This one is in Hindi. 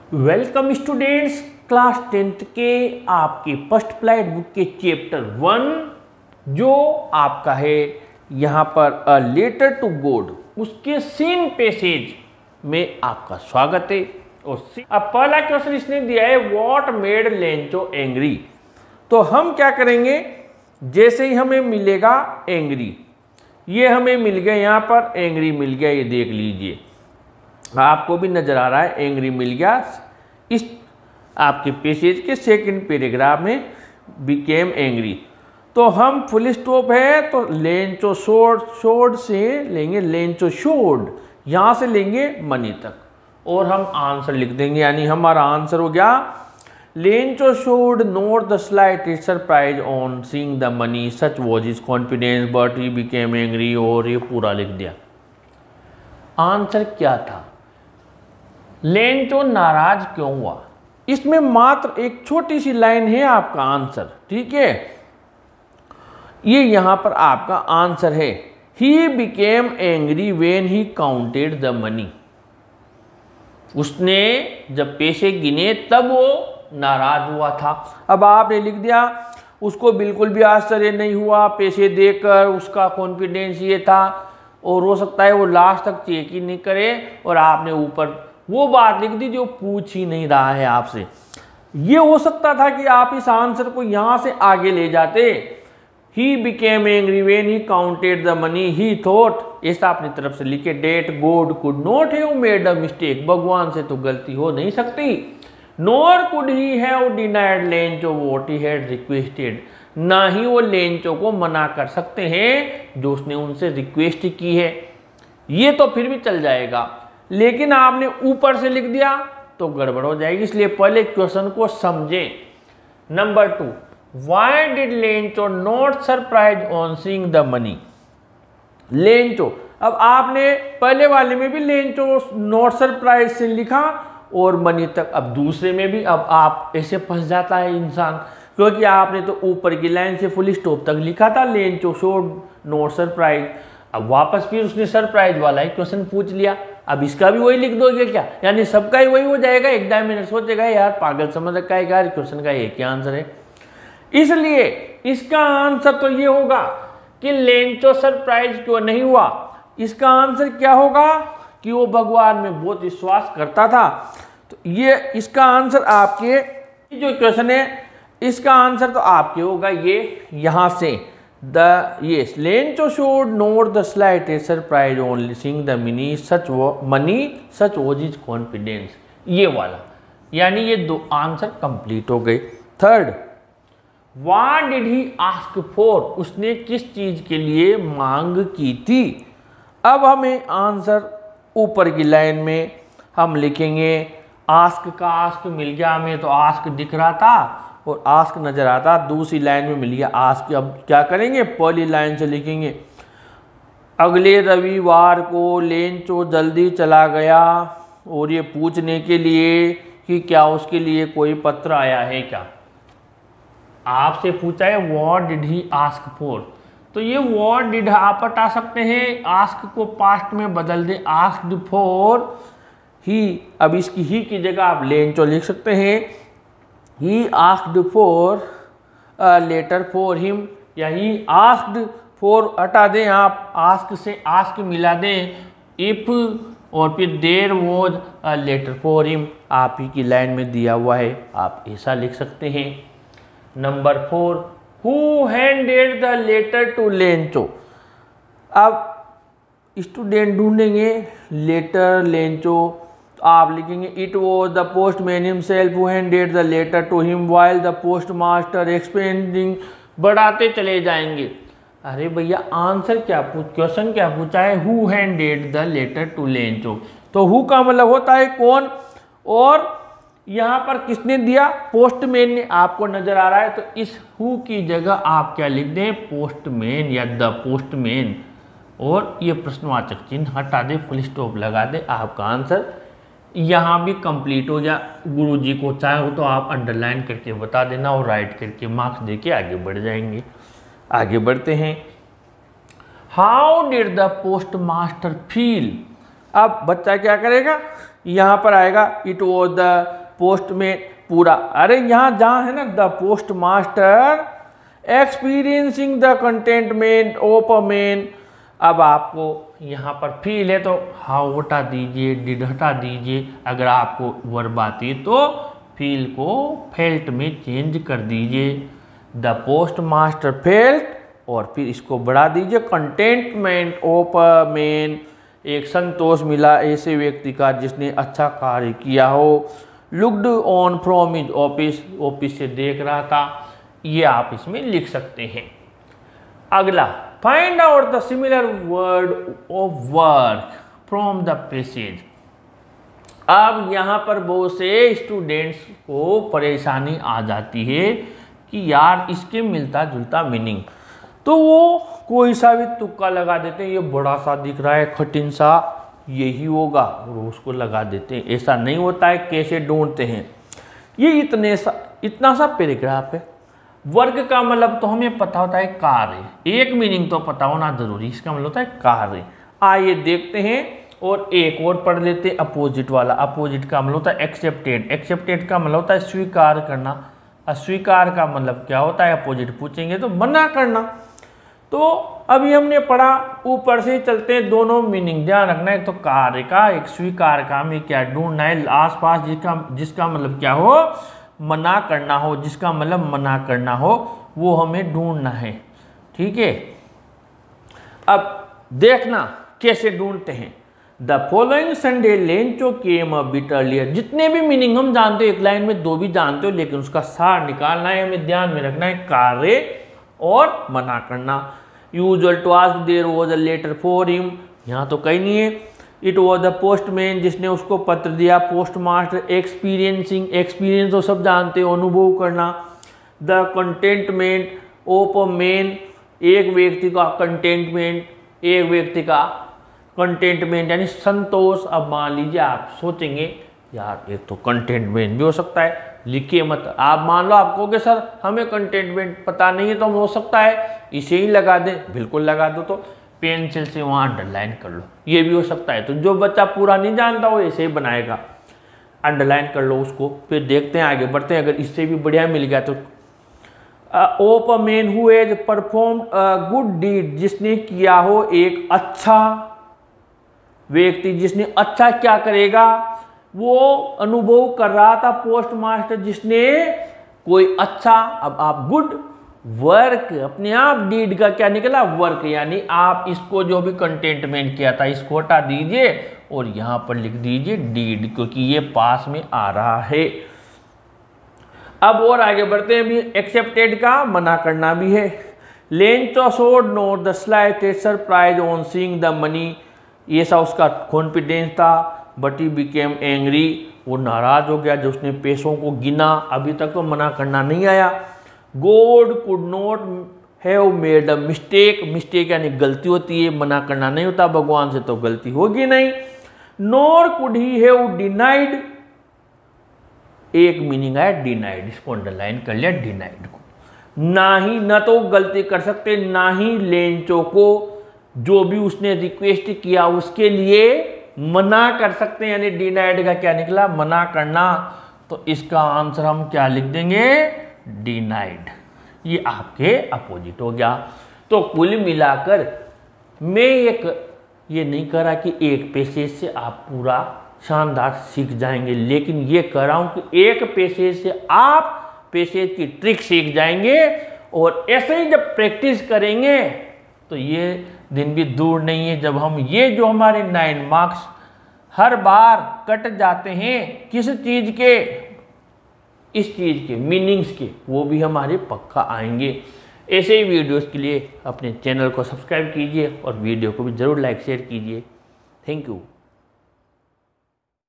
वेलकम स्टूडेंट्स, क्लास 10th के आपके फर्स्ट फ्लाइट बुक के चैप्टर 1 जो आपका है यहाँ पर अ लेटर टू गॉड, उसके सीन पैसेज में आपका स्वागत है। और अब पहला क्वेश्चन इसने दिया है व्हाट मेड लेंचो एंग्री। तो हम क्या करेंगे, जैसे ही हमें मिलेगा एंग्री, ये हमें मिल गया, यहाँ पर एंग्री मिल गया, ये देख लीजिए, आपको भी नजर आ रहा है एंग्री मिल गया। इस आपके पैसेज के सेकंड पैराग्राफ में बिकेम एंग्री। तो हम फुल स्टॉप है तो लेंचो शोड, शोड से लेंगे लेंचो शोड, यहाँ से लेंगे मनी तक और हम आंसर लिख देंगे। यानी हमारा आंसर हो गया Lencho showed note the slightest surprise on seeing the money, such was his confidence but he became angry, और ये पूरा लिख दिया। आंसर क्या था, लेंचो नाराज क्यों हुआ। इसमें मात्र एक छोटी सी लाइन है आपका आंसर, ठीक है। ये यहां पर आपका आंसर है, ही became angry when he counted the money. उसने जब पैसे गिने तब वो नाराज हुआ था। अब आपने लिख दिया उसको बिल्कुल भी आश्चर्य नहीं हुआ पैसे देकर, उसका कॉन्फिडेंस ये था, और हो सकता है वो लास्ट तक चेक ही नहीं करे, और आपने ऊपर वो बात लिख दी जो पूछ ही नहीं रहा है आपसे। ये हो सकता था कि आप इस आंसर को यहां से आगे ले जाते, he became angry when he counted the money he thought, ऐसा अपनी तरफ से लिखे, that God could not have made a mistake, भगवान से तो गलती हो नहीं सकती, nor could he have denied Lencho what he had requested, ना ही वो लेंचो को मना कर सकते हैं जो उसने उनसे रिक्वेस्ट की है। ये तो फिर भी चल जाएगा, लेकिन आपने ऊपर से लिख दिया तो गड़बड़ हो जाएगी, इसलिए पहले क्वेश्चन को समझें। Number 2, why did Lencho not surprise on seeing the money. Lencho, अब आपने पहले वाले में भी लेंचो नॉट सरप्राइज से लिखा और मनी तक, अब दूसरे में भी, अब आप ऐसे फंस जाता है इंसान, क्योंकि आपने तो ऊपर की लाइन से फुल स्टॉप तक लिखा था लेंचो शोड नॉट सरप्राइज, अब वापस फिर उसने सरप्राइज वाला ही क्वेश्चन पूछ लिया, अब इसका भी वही लिख दोगे क्या, यानी सबका ही वही हो जाएगा। एग्जामिनर सोचेगा यार पागल समझ रखा है यार, क्वेश्चन का एक ही आंसर है। इसलिए इसका आंसर तो ये होगा कि लेंचो सरप्राइज क्यों नहीं हुआ। इसका आंसर क्या होगा कि वो भगवान में बहुत विश्वास करता था। तो ये इसका आंसर आपके जो क्वेश्चन है इसका आंसर तो आपके होगा ये यहां से, the yes Lencho showed note the slightest surprise only seeing the money such was his confidence, ये वाला। यानी ये दो आंसर कंप्लीट हो गए। Third, what did he ask for, उसने किस चीज के लिए मांग की थी। अब हमें आंसर ऊपर की लाइन में हम लिखेंगे, आस्क का आस्क मिल गया हमें, तो आस्क दिख रहा था और आस्क नजर आता, दूसरी लाइन में मिल गया आस्क। अब क्या करेंगे, पहली लाइन से लिखेंगे, अगले रविवार को लेंचो जल्दी चला गया और ये पूछने के लिए कि क्या उसके लिए कोई पत्र आया है क्या। आपसे पूछा है what did he ask for, तो ये व्हाट डिड आप हटा सकते हैं, आस्क को पास्ट में बदल दे, आस्क्ड फॉर ही। अब इसकी ही की जगह आप लेंचो लिख सकते हैं, he asked for a letter for him, या he asked for हटा दें आप, ask से ask मिला दें, if और फिर there was a letter for him, आप ही की लाइन में दिया हुआ है, आप ऐसा लिख सकते हैं। Number 4, who handed the letter to Lencho. अब स्टूडेंट ढूंढेंगे लेटर लेंचो, आप लिखेंगे it was the postman himself who handed the letter to him while the postmaster expending, बढ़ाते चले जाएंगे। अरे भैया आंसर क्या क्वेश्चन क्या पूछा है, who handed the letter to Lencho, तो हु का मतलब होता है कौन, और यहाँ पर किसने दिया, पोस्टमैन ने, आपको नजर आ रहा है। तो इस हु की जगह आप क्या लिख दें, पोस्टमैन या द पोस्टमैन, और ये प्रश्नवाचक चिन्ह हटा दे, फुल स्टॉप लगा दे, आपका आंसर यहाँ भी कंप्लीट हो गया। गुरुजी को चाहे हो तो आप अंडरलाइन करके बता देना और राइट करके मार्क्स देके आगे बढ़ जाएंगे। आगे बढ़ते हैं, how did the post master feel. अब बच्चा क्या करेगा, यहाँ पर आएगा इट वॉज द पोस्टमैन पूरा, अरे यहाँ जहाँ है ना the post master experiencing the containment of a man, अब आपको यहाँ पर फील है तो हाउ हटा दीजिए, डिड हटा दीजिए। अगर आपको वर्ब आती है तो फील को फेल्ट में चेंज कर दीजिए, द पोस्ट मास्टर फेल्ट, और फिर इसको बढ़ा दीजिए कंटेंटमेंट ऑफ अ मैन, एक संतोष मिला ऐसे व्यक्ति का जिसने अच्छा कार्य किया हो। Looked on from his office, office से देख रहा था, ये आप इसमें लिख सकते हैं। अगला, find out the similar word of work from the passage. अब यहाँ पर बहुत से स्टूडेंट्स को परेशानी आ जाती है कि यार इसके मिलता जुलता मीनिंग, तो वो कोई सा भी तुक्का लगा देते हैं, ये बड़ा सा दिख रहा है कठिन सा, यही होगा, और उसको लगा देते हैं। ऐसा नहीं होता है, कैसे ढूंढते हैं। ये इतना सा पैराग्राफ है। वर्क का मतलब तो हमें पता होता है कार्य, एक मीनिंग तो पता होना जरूरी, इसका मतलब होता है कार्य। आइए देखते हैं और एक और पढ़ लेते हैं अपोजिट वाला। अपोजिट का मतलब होता है एक्सेप्टेड, एक्सेप्टेड का मतलब होता है स्वीकार करना, अस्वीकार का मतलब क्या होता है, अपोजिट पूछेंगे तो मना करना। तो अभी हमने पढ़ा, ऊपर से चलते हैं, दोनों मीनिंग ध्यान रखना है, तो कार्य का, एक स्वीकार का। हमें क्या ढूंढना है, आसपास जिसका मतलब क्या हो, मना करना हो, जिसका मतलब मना करना हो, वो हमें ढूंढना है। ठीक है, अब देखना कैसे ढूंढते हैं। The following Sunday Lencho came a bit earlier, जितने भी मीनिंग हम जानते हो, एक लाइन में दो भी जानते हो, लेकिन उसका सार निकालना है, हमें ध्यान में रखना है कार्य और मना करना। Usual to ask there was a letter for him, यहाँ तो कहीं नहीं है। इट वॉज द पोस्टमैन, जिसने उसको पत्र दिया। पोस्ट मास्टर एक्सपीरियंसिंग, एक्सपीरियंस तो सब जानते हो, अनुभव करना। The containment of a man, एक व्यक्ति का कंटेंटमेंट, एक व्यक्ति का कंटेंटमेंट यानी संतोष। अब मान लीजिए आप सोचेंगे यार एक तो कंटेंटमेंट भी हो सकता है, लिखिए मत। आप मान लो आप कहोगे सर हमें कंटेंटमेंट पता नहीं है, तो हो सकता है इसे ही लगा दें, बिल्कुल लगा दो, तो पेंसिल से वहाँ अंडरलाइन कर लो, ये भी हो सकता है। तो जो बच्चा पूरा नहीं जानता वो ऐसे ही बनाएगा, अंडरलाइन कर लो उसको। फिर देखते हैं आगे बढ़ते हैं, अगर इससे भी बढ़िया मिल गया तो of a man who has performed a good deed, जिसने किया हो एक अच्छा व्यक्ति, जिसने अच्छा क्या करेगा, वो अनुभव कर रहा था पोस्ट मास्टर, जिसने कोई अच्छा, अब आप गुड वर्क, अपने आप डीड का क्या निकला, वर्क, यानी आप इसको जो भी कंटेंटमेंट किया था इसको हटा दीजिए और यहां पर लिख दीजिए डीड, क्योंकि ये पास में आ रहा है। अब और आगे बढ़ते हैं, अभी एक्सेप्टेड का मना करना भी है। Lencho showed not the slightest surprise on seeing the money, ये सा उसका कॉन्फिडेंस था, बट ही बिकेम एंग्री, वो नाराज हो गया जब उसने पैसों को गिना। अभी तक तो मना करना नहीं आया। God could not have made a mistake, mistake यानी गलती होती है, मना करना नहीं होता, भगवान से तो गलती होगी नहीं। Nor could he have denied, एक मीनिंग है डिनाइड, इसको अंडरलाइन कर लिया, डिनाइड को। ना ही, न तो गलती कर सकते, ना ही लेंचो को जो भी उसने रिक्वेस्ट किया उसके लिए मना कर सकते हैं, यानी डिनाइड का क्या निकला, मना करना। तो इसका आंसर हम क्या लिख देंगे, डिनाइड। ये आपके अपोजिट हो गया। तो कुल मिलाकर मैं ये नहीं कह रहा कि एक पैसेज से आप पूरा शानदार सीख जाएंगे, लेकिन ये कह रहा हूं कि एक पैसेज से आप पैसेज की ट्रिक सीख जाएंगे, और ऐसे ही जब प्रैक्टिस करेंगे तो ये दिन भी दूर नहीं है जब हम ये जो हमारे 9 मार्क्स हर बार कट जाते हैं, किस चीज़ के, इस चीज़ के मीनिंग्स के, वो भी हमारे पक्का आएंगे। ऐसे ही वीडियोस के लिए अपने चैनल को सब्सक्राइब कीजिए और वीडियो को भी ज़रूर लाइक शेयर कीजिए। Thank you.